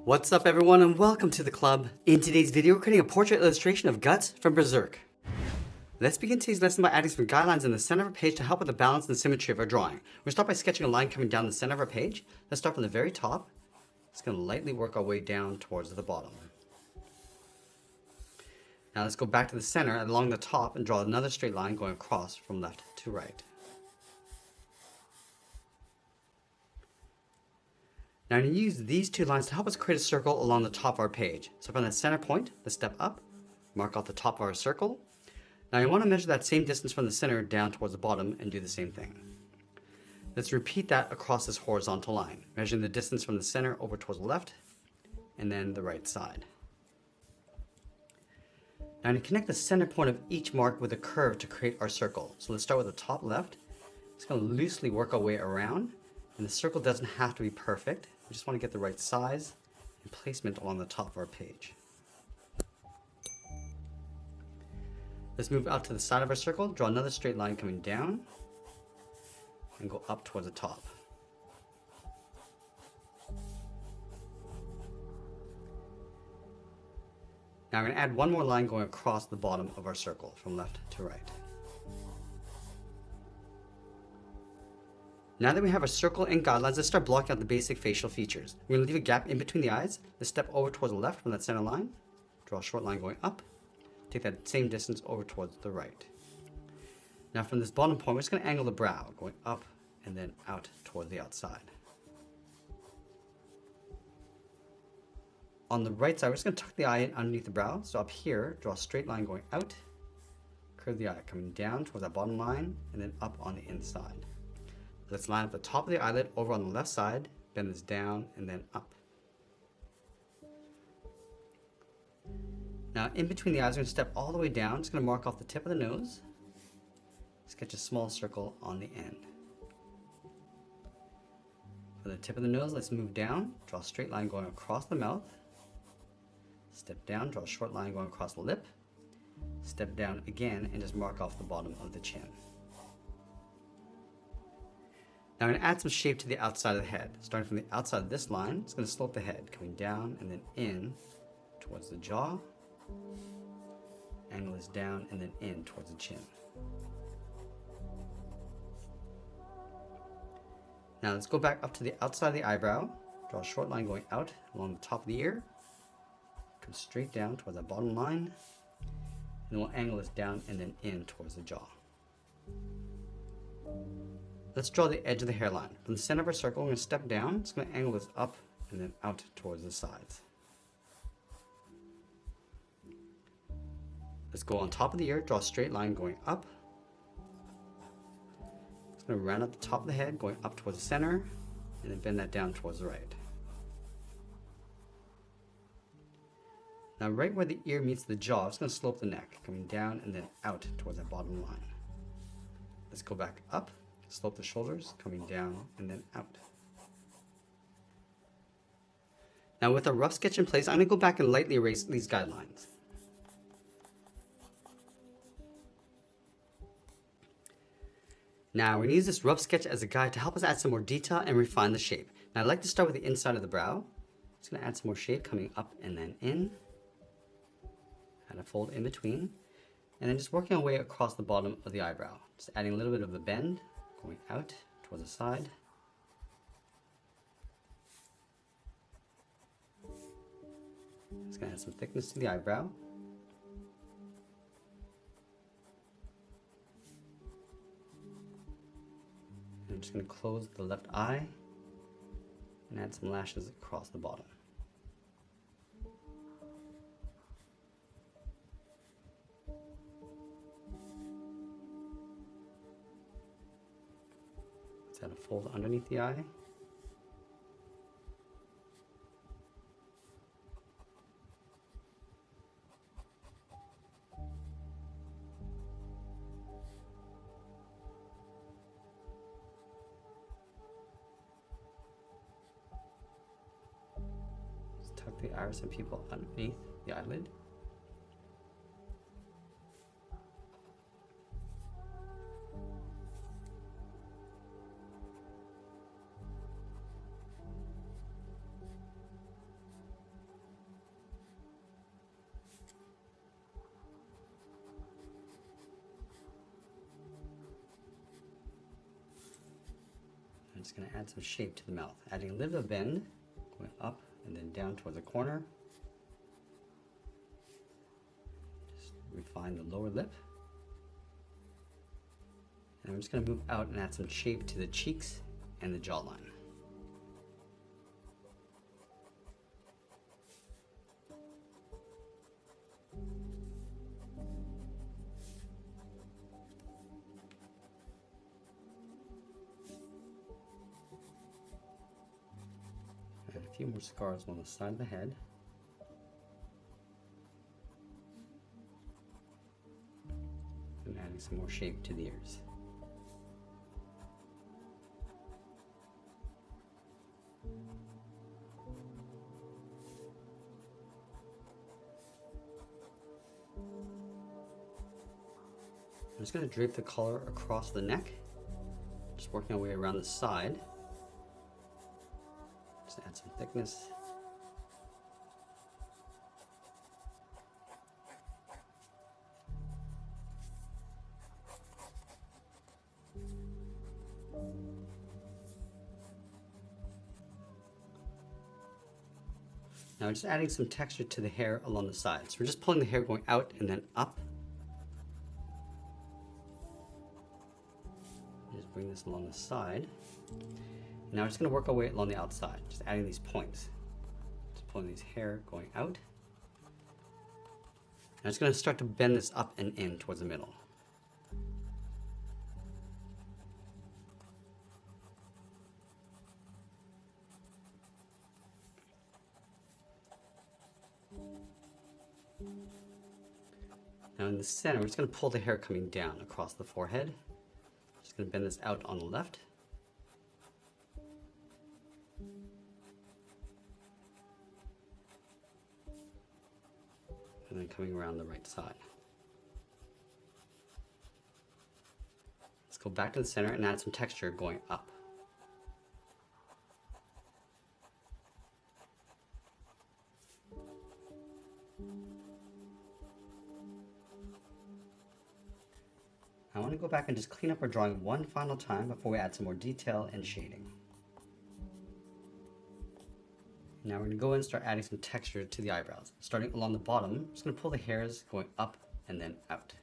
What's up everyone and welcome to the club. In today's video, we're creating a portrait illustration of Guts from Berserk. Let's begin today's lesson by adding some guidelines in the center of our page to help with the balance and symmetry of our drawing. We'll start by sketching a line coming down the center of our page. Let's start from the very top. Just going to lightly work our way down towards the bottom. Now let's go back to the center and along the top and draw another straight line going across from left to right. Now I'm going to use these two lines to help us create a circle along the top of our page. So from the center point, let's step up, mark out the top of our circle. Now you want to measure that same distance from the center down towards the bottom and do the same thing. Let's repeat that across this horizontal line, measuring the distance from the center over towards the left and then the right side. Now I'm going to connect the center point of each mark with a curve to create our circle. So let's start with the top left. Just going to loosely work our way around, and the circle doesn't have to be perfect. We just want to get the right size and placement along the top of our page. Let's move out to the side of our circle, draw another straight line coming down, and go up towards the top. Now we're going to add one more line going across the bottom of our circle from left to right. Now that we have our circle and guidelines, let's start blocking out the basic facial features. We're going to leave a gap in between the eyes. Let's step over towards the left from that center line. Draw a short line going up. Take that same distance over towards the right. Now from this bottom point, we're just going to angle the brow, going up and then out towards the outside. On the right side, we're just going to tuck the eye in underneath the brow. So up here, draw a straight line going out. Curve the eye, coming down towards that bottom line and then up on the inside. Let's line up the top of the eyelid over on the left side, bend this down and then up. Now in between the eyes, we're going to step all the way down. Just going to mark off the tip of the nose. Sketch a small circle on the end. For the tip of the nose, let's move down, draw a straight line going across the mouth. Step down, draw a short line going across the lip. Step down again and just mark off the bottom of the chin. Now I'm going to add some shape to the outside of the head. Starting from the outside of this line, it's going to slope the head, coming down and then in towards the jaw. Angle this down and then in towards the chin. Now let's go back up to the outside of the eyebrow. Draw a short line going out along the top of the ear. Come straight down towards that bottom line. And we'll angle this down and then in towards the jaw. Let's draw the edge of the hairline. From the center of our circle, we're going to step down. It's going to angle this up and then out towards the sides. Let's go on top of the ear, draw a straight line going up. It's going to round up the top of the head, going up towards the center, and then bend that down towards the right. Now right where the ear meets the jaw, it's going to slope the neck, coming down and then out towards that bottom line. Let's go back up. Slope the shoulders, coming down and then out. Now with a rough sketch in place, I'm going to go back and lightly erase these guidelines. Now we're going to use this rough sketch as a guide to help us add some more detail and refine the shape. Now I'd like to start with the inside of the brow. Just going to add some more shape coming up and then in. Add a fold in between. And then just working our way across the bottom of the eyebrow. Just adding a little bit of a bend. Going out towards the side. Just going to add some thickness to the eyebrow. And I'm just going to close the left eye and add some lashes across the bottom. Add a fold underneath the eye. Just tuck the iris and pupil underneath the eyelid. just going to add some shape to the mouth, adding a little bit of bend, going up and then down towards the corner. Just refine the lower lip. And I'm just going to move out and add some shape to the cheeks and the jawline. Add a few more scars on the side of the head. And adding some more shape to the ears. I'm just going to drape the color across the neck, just working our way around the side. Just add some thickness. Now just adding some texture to the hair along the sides. We're just pulling the hair going out and then up. Just bring this along the side. Now we're just going to work our way along the outside, just adding these points. Just pulling these hair going out. I'm just going to start to bend this up and in towards the middle. Now in the center, we're just going to pull the hair coming down across the forehead. Just going to bend this out on the left. And then coming around the right side. Let's go back to the center and add some texture going up. I want to go back and just clean up our drawing one final time before we add some more detail and shading. Now we're going to go in and start adding some texture to the eyebrows. Starting along the bottom, I'm just going to pull the hairs going up and then out.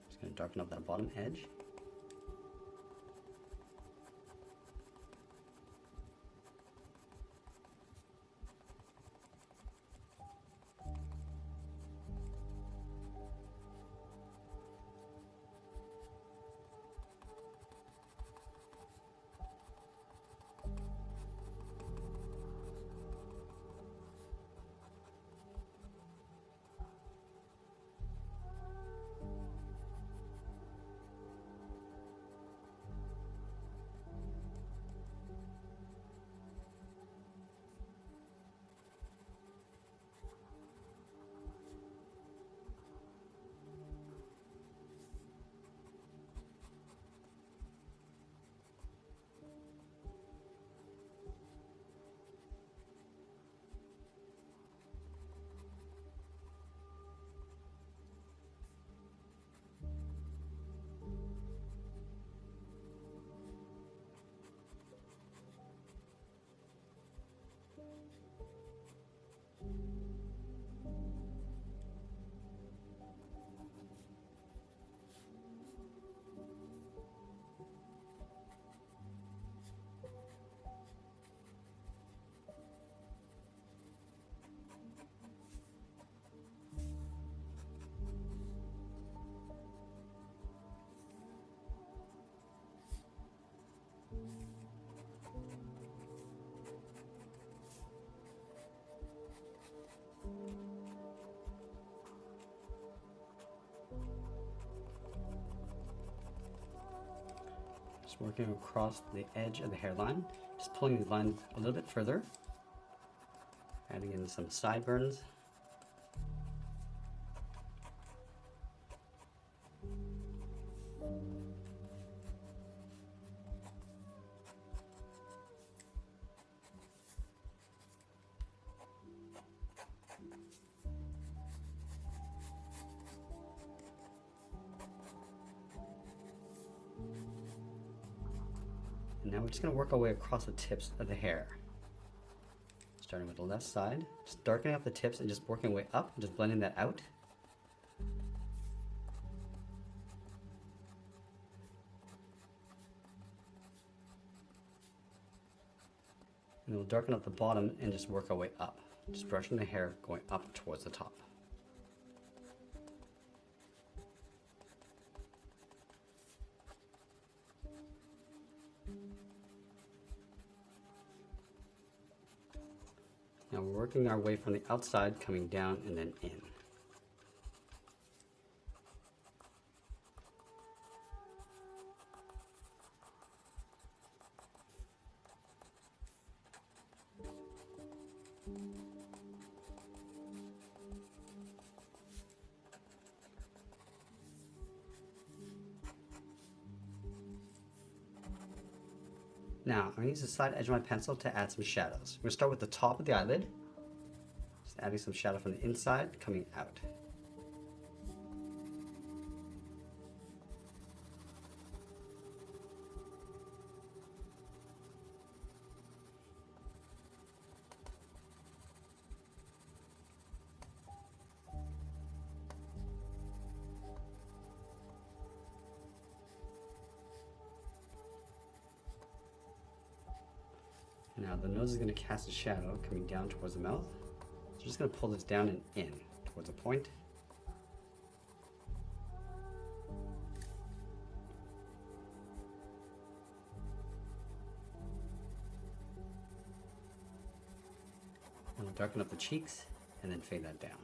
Just going to darken up that bottom edge. Just working across the edge of the hairline, just pulling these lines a little bit further, adding in some sideburns. And now we're just going to work our way across the tips of the hair. Starting with the left side, just darkening up the tips and just working our way up, and just blending that out. And we'll darken up the bottom and just work our way up. Just brushing the hair going up towards the top. Now we're working our way from the outside, coming down and then in. Now, I'm going to use the side edge of my pencil to add some shadows. We're going to start with the top of the eyelid. Just adding some shadow from the inside, coming out. Now the nose is going to cast a shadow coming down towards the mouth. So I'm just going to pull this down and in towards a point. And we'll darken up the cheeks and then fade that down.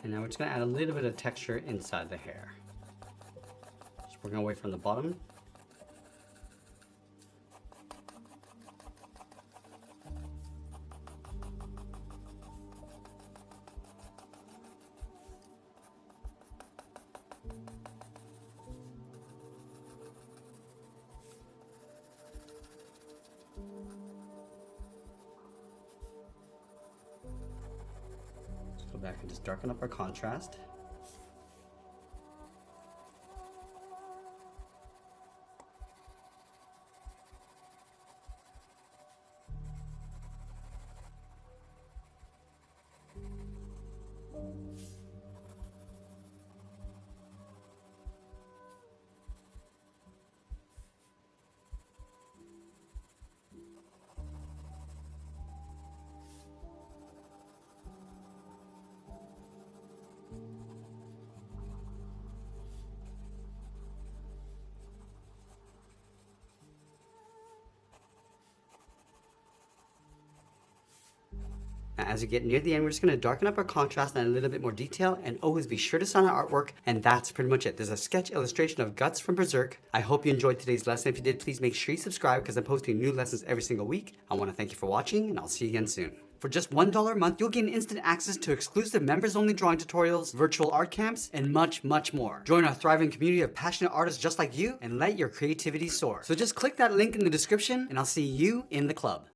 And now we're just going to add a little bit of texture inside the hair. Just working away from the bottom. Go back and just darken up our contrast. As you get near the end, we're just going to darken up our contrast and add a little bit more detail, and always be sure to sign our artwork, and that's pretty much it. There's a sketch illustration of Guts from Berserk. I hope you enjoyed today's lesson. If you did, please make sure you subscribe because I'm posting new lessons every single week. I want to thank you for watching, and I'll see you again soon. For just $1 a month, you'll gain instant access to exclusive members-only drawing tutorials, virtual art camps, and much, much more. Join our thriving community of passionate artists just like you, and let your creativity soar. So just click that link in the description, and I'll see you in the club.